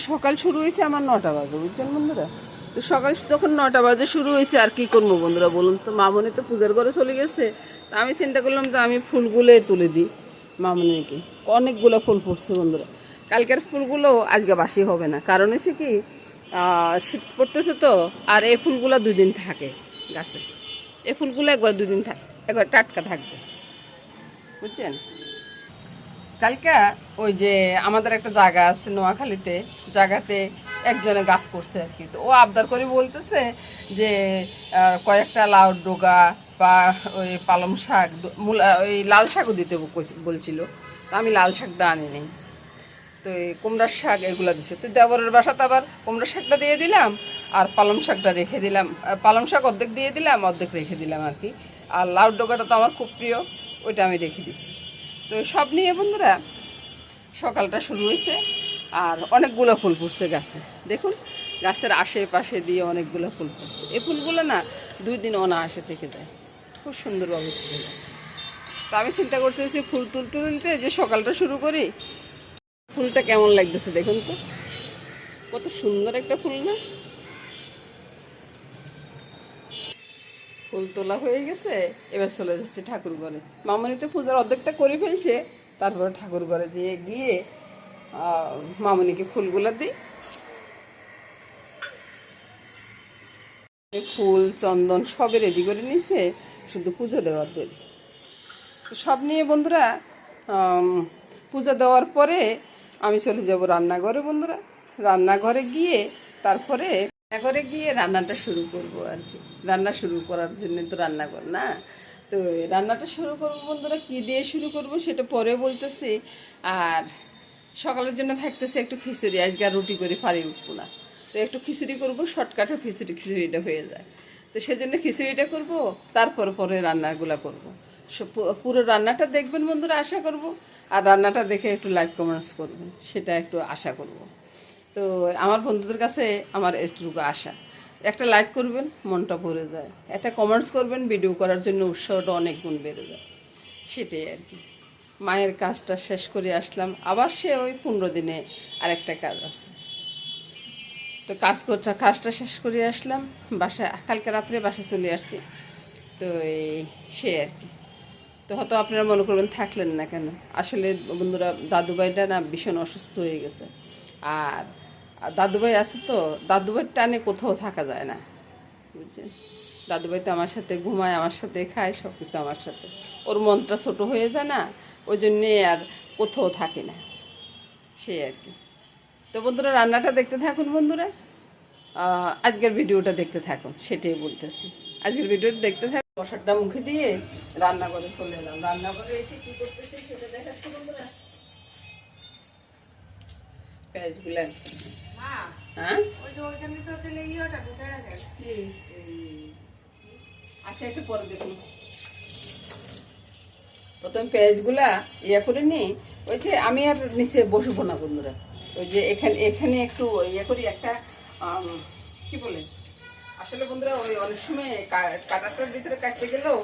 সকাল শুরু হয়েছে আমার 9টা বাজে, বুঝছেন বন্ধুরা। তো সকাল যখন 9টা বাজে শুরু হয়েছে, আর কি করবো বন্ধুরা বলুন তো। মামনি তো পূজার ঘরে চলে গেছে। তা আমি চিন্তা করলাম যে আমি ফুলগুলো তুলে দিই মামনিকে। অনেকগুলো ফুল ফুটছে বন্ধুরা। কালকের ফুলগুলো আজকে বাসি হবে না, কারণ হচ্ছে কি শীত পড়তেছে তো। আর এই ফুলগুলো 2 দিন থাকে গাছে। এই ফুলগুলো একবার 2 দিন থাকে, একবার টাটকা থাকবে, বুঝছেন। কালকে ওই যে আমাদের একটা জায়গা আছে নোয়াখালীতে, জায়গাতে একজনে গাছ করছে আর কি। তো ও আবদার করে বলতেছে যে কয়েকটা লাউ ডোগা বা ওই পালং শাক, ওই লাল শাকও দিতে বলছিল। তো আমি লাল শাকটা আনি নি। তো এই কুমড়ার শাক এগুলো দিছে। তো দেবরের বাসাতে আবার কুমড়ার শাকটা দিয়ে দিলাম, আর পালং শাকটা রেখে দিলাম। পালং শাক অর্ধেক দিয়ে দিলাম, অর্ধেক রেখে দিলাম আর কি। আর লাউ ডোগাটা তো আমার খুব প্রিয়, ওইটা আমি রেখে দিছি। তো সব নিয়ে বন্ধুরা সকালটা শুরু হয়েছে। আর অনেকগুলো ফুল ফুটছে গাছে, দেখুন গাছের আশেপাশে দিয়ে অনেকগুলো ফুল ফুটছে। এই ফুলগুলো না 2 দিন অনায়াসে থেকে যায়, খুব সুন্দরভাবে ফুটে যায়। তো আমি চিন্তা করতেছি ফুল তুলতে তুলতে যে সকালটা শুরু করি। ফুলটা কেমন লাগতেছে দেখুন তো, কত সুন্দর একটা ফুল না। ফুল তোলা হয়ে গেছে, এবার চলে যাচ্ছে ঠাকুর ঘরে। মামনি তো পূজার অর্ধেকটা করে ফেলছে, তারপরে ঠাকুর ঘরে গিয়ে মামনিকে ফুলগুলা দিই। ফুল চন্দন সবে রেডি করে নিছে, শুধু পুজো দেওয়ার দেরি। তো সব নিয়ে বন্ধুরা পূজা দেওয়ার পরে আমি চলে যাব রান্নাঘরে বন্ধুরা। রান্নাঘরে গিয়ে তারপরে রান্নাটা শুরু করব আর কি। রান্না শুরু করার জন্য তো রান্নাঘর না। তো রান্নাটা শুরু করব বন্ধুরা, কি দিয়ে শুরু করব সেটা পরে বলতেছি। আর সকালের জন্য থাকতেছে একটু খিচুড়ি, আজকে আর রুটি করে পারি উঠবো না। তো একটু খিচুড়ি করবো, শর্টকাটে খিচুড়িটা হয়ে যায়। তো সেজন্য খিচুড়িটা করব, তারপর পরে রান্নাগুলো করব। পুরো রান্নাটা দেখবেন বন্ধুরা আশা করব। আর রান্নাটা দেখে একটু লাইক কমেন্টস করবেন, সেটা একটু আশা করব। তো আমার বন্ধুদের কাছে আমার একটুকু আশা, একটা লাইক করবেন, মনটা ভরে যায়। একটা কমেন্টস করবেন, ভিডিও করার জন্য উৎসাহটা অনেক গুণ বেড়ে যায়। সেটাই আর কি। মায়ের কাজটা শেষ করে আসলাম, আবার সে ওই 15 দিনে আরেকটা কাজ আছে। তো কাজটা শেষ করে আসলাম বাসায়। কালকে রাত্রে বাসায় চলে আসছি। তো এই সে আর কি। তো হয়তো আপনারা মনে করবেন থাকলেন না কেন। আসলে বন্ধুরা দাদুভাইটা না ভীষণ অসুস্থ হয়ে গেছে। আর দাদুভাই আছে তো, দাদুভাইয়ের টানে কোথাও থাকা যায় না, বুঝছেন। দাদুভাই তো আমার সাথে ঘুমায়, আমার সাথে খায়, সব কিছু আমার সাথে। ওর মনটা ছোট হয়ে যায় না, ওই জন্যে আর কোথাও থাকে না, সে আর কি। তো বন্ধুরা রান্নাটা দেখতে থাকুন বন্ধুরা, আজকের ভিডিওটা দেখতে থাকুন, সেটাই বলতেছি। আজকের ভিডিওটা দেখতে থাকুন। মশারটা মুখে দিয়ে রান্নাঘরে চলে এলাম। রান্নাঘরে এসে কি করতেছি সেটা দেখাচ্ছি বন্ধুরা। পেঁয়াজগুলা হ্যাঁ আচ্ছা একটু পরে দেখুন। প্রথম পেঁয়াজগুলা করে নিই। ওই যে আমি আর নিচে বসবো না বন্ধুরা, ওই যে এখানে একটু করি একটা কি বলে। আসলে বন্ধুরা ওই অনেক সময় কাটাটার ভিতরে কাটতে গেলেও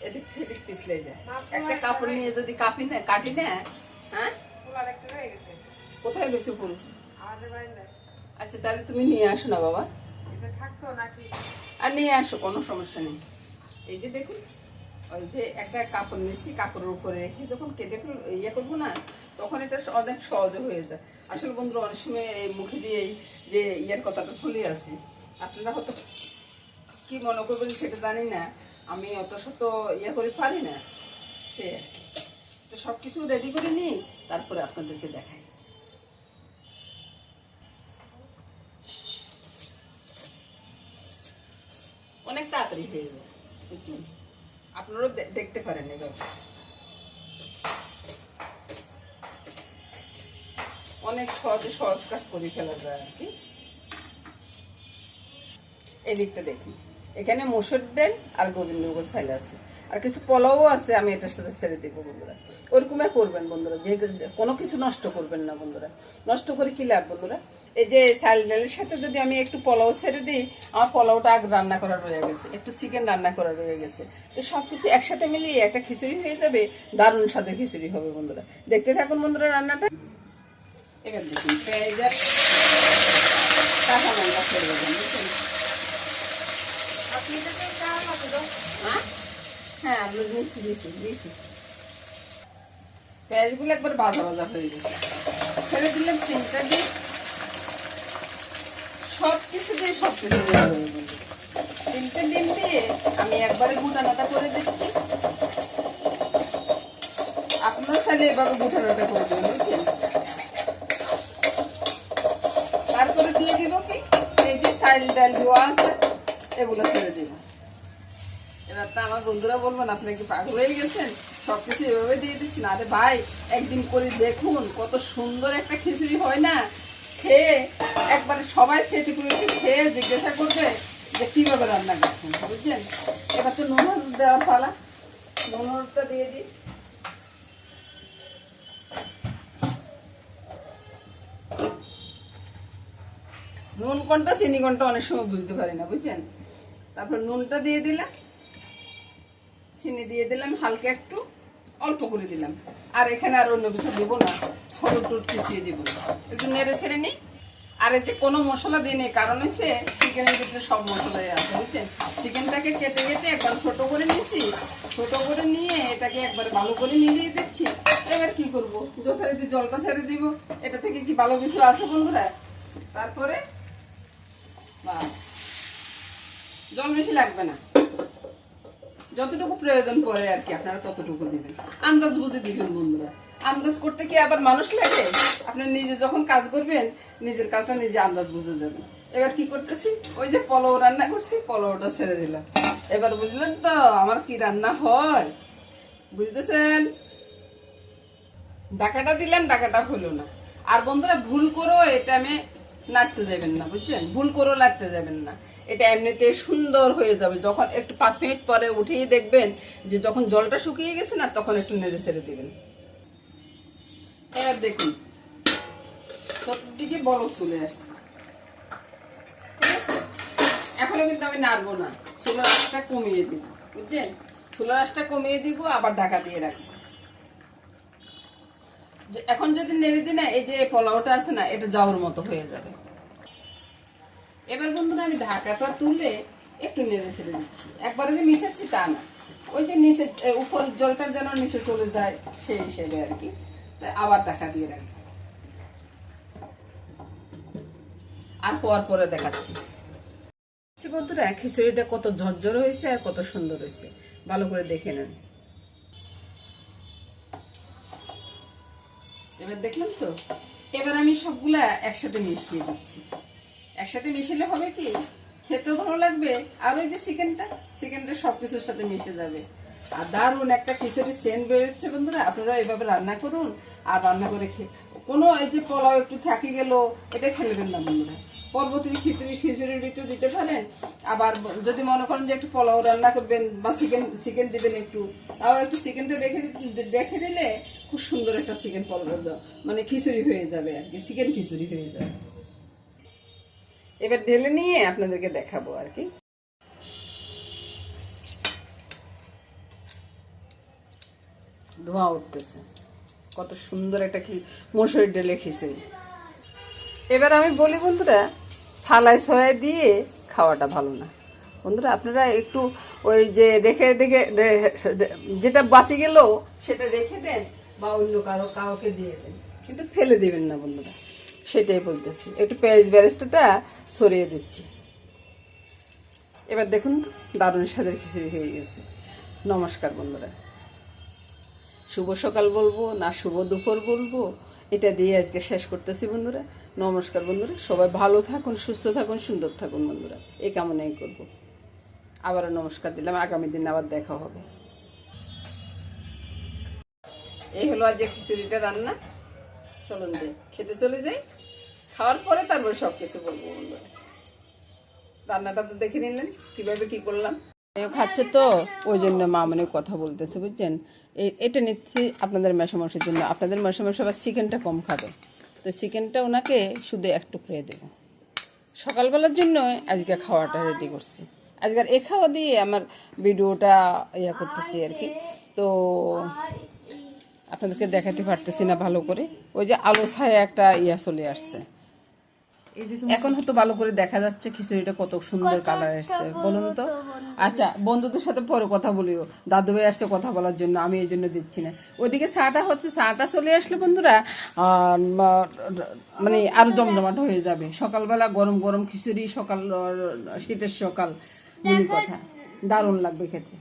এদিক সেদিক পিছলে যায়। একটা কাপড় নিয়ে যদি কাটি না। হ্যাঁ কোথায় রয়েছে ফুল? আচ্ছা তাহলে তুমি নিয়ে আসো না বাবা, আর নিয়ে আসো, কোনো সমস্যা নেই। এই যে দেখুন, ওই যে একটা কাপড় নিয়েছি, কাপড়ের উপরে রেখে যখন কেটে করবো না, তখন এটা অনেক সহজে হয়ে যায়। আসলে বন্ধুরা অনেক সময় এই মুখে দিয়ে যে কথাটা চলে আসি, আপনারা হয়তো কি মনে করবেন সেটা জানি না। আমি অত শত করে পারি না, সে তো সব কিছু রেডি করে নিই, তারপরে আপনাদেরকে দেখাই। অনেক তাড়াতাড়ি হয়ে যায়, বুঝছেন। আপনারাও দেখতে পারেন এবার। অনেক সহজ কাজ করে ফেলা যায় আর কি। এদিকটা দেখুন, এখানে মসুর ডাল আর গোবিন্দভোগ চাল আছে, আর কিছু পোলাও আছে, আমি এটার সাথে ছেড়ে দেবো বন্ধুরা। ওরকমই করবেন বন্ধুরা, যে কোনো কিছু নষ্ট করবেন না বন্ধুরা। নষ্ট করে কি লাভ বন্ধুরা। এই যে চাল ডালের সাথে যদি আমি একটু পোলাও ছেড়ে দিই, আমার পোলাওটা আগে রান্না করা রয়ে গেছে, একটু চিকেন রান্না করা রয়ে গেছে। তো সবকিছু একসাথে মিলিয়ে একটা খিচুড়ি হয়ে যাবে, দারুণ স্বাদের খিচুড়ি হবে বন্ধুরা। দেখতে থাকুন বন্ধুরা রান্নাটা। এবার দেখুন পেঁয়াজ কাঁচা লঙ্কা ছেড়ে দেবেন, বুঝছেন? হ্যাঁ হ্যাঁ, আপনি দিয়েছি। পেঁয়াজগুলো একবার ভাজা ভাজা হয়ে গেছে, ছেড়ে দিলাম 3টা ডিম। সব কিছু দিয়ে 3টে ডিম দিয়ে আমি একবারে গুটানোটা করে দিচ্ছি। আপনারা চাইলে এভাবে গুটানোটা করে দেবেন, বুঝছেন? তারপরে দিয়ে দিব কি, এই যে চাল ডাল দেওয়া আছে এগুলো ছেড়ে দিব। এবার তো আমার বন্ধুরা বলবেন আপনি কি পাগল হয়ে গেছেন, সবকিছু এভাবে দিয়ে দিচ্ছেন। আরে ভাই, একদিন করে দেখুন কত সুন্দর একটা খিচুড়ি হয় না, খেয়ে একবারে সবাই সেটি করে খেয়ে জিজ্ঞাসা করবে যে কিভাবে রান্না করছেন, বুঝছেন? এবার তো নুন হলুদ দেওয়ার পালা, নুন হলুদটা দিয়ে দিই। নুন কোনটা চিনি কোনটা অনেক সময় বুঝতে পারি না, বুঝছেন? তারপর নুনটা দিয়ে দিলাম, চিনি দিয়ে দিলাম হালকা একটু, অল্প করে দিলাম। আর এখানে আর অন্য কিছু দেবো না, হলুদ টুট পিছিয়ে দেবো না, একটু নেড়ে ছেড়ে নিই। আর এতে কোনো মশলা দিয়ে নেই, কারণ হচ্ছে চিকেনের ভিতরে সব মশলাই আছে, বুঝছেন? চিকেনটাকে কেটে কেটে একবার ছোট করে নিয়েছি, ছোট করে নিয়ে এটাকে একবার ভালো করে মিলিয়ে দিচ্ছি। এবার কি করবো, যথারীতি জলটা ছেড়ে দিব। এটা থেকে কি ভালো কিছু আছে বন্ধুরা? তারপরে জল বেশি লাগবে না, যতটুকু প্রয়োজন পড়ে আর কি আপনারা ততটুকু দিবেন, আন্দাজ বুঝে দিবেন বন্ধুরা। আন্দাজ করতে কি আবার মানুষ লাগে? আপনি নিজে যখন কাজ করবেন নিজের কাজটা নিজে আন্দাজ বুঝে যাবেন। এবার কি করতেছি, ওই যে পোলাও রান্না করছি, পোলাওটা ছেড়ে দিলাম। এবার বুঝলেন তো আমার কি রান্না হয়, বুঝতেছেন? ডাকাটা দিলাম, ডাকাটা হলো না। আর বন্ধুরা ভুল করো এটা আমি নাড়তে যাবেন না, বুঝছেন? ভুল করো লাগতে যাবেন না, এটা এমনিতে সুন্দর হয়ে যাবে। যখন একটু 5 মিনিট পরে উঠিয়ে দেখবেন যে যখন জলটা শুকিয়ে গেছে না, তখন একটু নেড়ে ছেড়ে দিবেন। এবার দেখুন চতুর্দিকে বলক চলে আসছে, ঠিক আছে? এখনো কিন্তু আমি নাড়বো না, চুলার আঁচটা কমিয়ে দিব, বুঝছেন? চুলার আঁচটা কমিয়ে দিব, আবার ঢাকা দিয়ে রাখবো। এখন যদি নেড়ে দিই না, এই যে পোলাওটা আছে না, এটা যাওয়ার মতো হয়ে যাবে। এবার বন্ধুরা আমি ঢাকাটা তুলে একটু নেড়ে ছেড়ে দিচ্ছি, একবারে যে মিশাচ্ছি তা না, ওই যে নিচে উপর জলটা যেন নিচে চলে যায় সেই হিসেবে আর কি। আবার ঢাকা দিয়ে রাখবো, আর পরে দেখাচ্ছি। বন্ধুরা খিচুড়িটা কত ঝরঝর হয়েছে আর কত সুন্দর হয়েছে, ভালো করে দেখে নেন। এবার দেখলেন তো, এবার আমি সবগুলা একসাথে মিশিয়ে দিচ্ছি। একসাথে মিশালে হবে কি, খেতেও ভালো লাগবে, আর ওই যে চিকেনটা সবকিছুর সাথে মিশে যাবে। আর দারুন একটা খিচুড়ির সেন্ট বেরোচ্ছে বন্ধুরা। আপনারা এভাবে রান্না করুন, আর রান্না করে কোনো এই যে পোলাও একটু থাকি গেল, এটা ফেলবেন না বন্ধুরা। পরবর্তী খিচুড়ির ভিতরে দিতে পারেন। আবার যদি মনে করেন যে একটু পোলাও রান্না করবেন বা চিকেন দিবেন একটু, তাও একটু চিকেনটা রেখে দিলে খুব সুন্দর একটা চিকেন পোলাও মানে খিচুড়ি হয়ে যাবে আর কি, চিকেন খিচুড়ি হয়ে যাবে। এবার ঢেলে নিয়ে আপনাদেরকে দেখাবো আর কি। ধোঁয়া উঠতেছে, কত সুন্দর একটা মসুর ডালে খিচুড়ি। এবার আমি বলি বন্ধুরা, থালায় ছড়াই দিয়ে খাওয়াটা ভালো না বন্ধুরা। আপনারা একটু ওই যে রেখে যেটা বাঁচি গেল সেটা রেখে দেন, বা অন্য কাউকে দিয়ে দেন, কিন্তু ফেলে দেবেন না বন্ধুরা, সেটাই বলতেছি। একটু পেঁয়াজ বেরেস্তাটা সরিয়ে দিচ্ছি। এবার দেখুন তো দারুণ স্বাদের খিচুড়ি হয়ে গেছে। নমস্কার বন্ধুরা, শুভ সকাল বলবো না শুভ দুপুর বলবো, এটা দিয়ে আজকে শেষ করতেছি বন্ধুরা। নমস্কার বন্ধুরা, সবাই ভালো থাকুন, সুস্থ থাকুন, সুন্দর থাকুন বন্ধুরা, এই কামনাই করব। আবারও নমস্কার দিলাম, আগামী দিন আবার দেখা হবে। এই হলো আজকে খিচুড়িটা রান্না। চলুন যে খেতে চলে যাই, খাওয়ার পরে তারপরে সব কিছু বলবো বন্ধুরা। রান্নাটা তো দেখে নিলেন কিভাবে কি করলাম। খাচ্ছে তো ওই জন্য মা মানে কথা বলতেছে, বুঝছেন? এটা নিচ্ছি আপনাদের মেশামশের জন্য। আপনাদের মেশামশ আবার চিকেনটা কম খাবে, তো চিকেনটা ওনাকে শুধু একটু খেয়ে দেবো। সকালবেলার জন্য আজকে খাওয়াটা রেডি করছি। আজকের এই খাওয়া দিয়ে আমার ভিডিওটা করতেছি আর কি। তো আপনাদেরকে দেখাতে পারতেছি না ভালো করে, ওই যে আলো ছায়া একটা চলে আসছে। এখন হয়তো ভালো করে দেখা যাচ্ছে খিচুড়িটা কত সুন্দর কালার এসছে বলুন তো। আচ্ছা বন্ধুদের সাথে পরে কথা বলিও, দাদু ভাই আসছে কথা বলার জন্য, আমি এই জন্য দিচ্ছি না। ওইদিকে চাটা হচ্ছে, চাটা চলে আসলে বন্ধুরা মানে আরো জমজমাট হয়ে যাবে। সকালবেলা গরম গরম খিচুড়ি, সকাল শীতের সকাল, বলি কথা দারুণ লাগবে খেতে।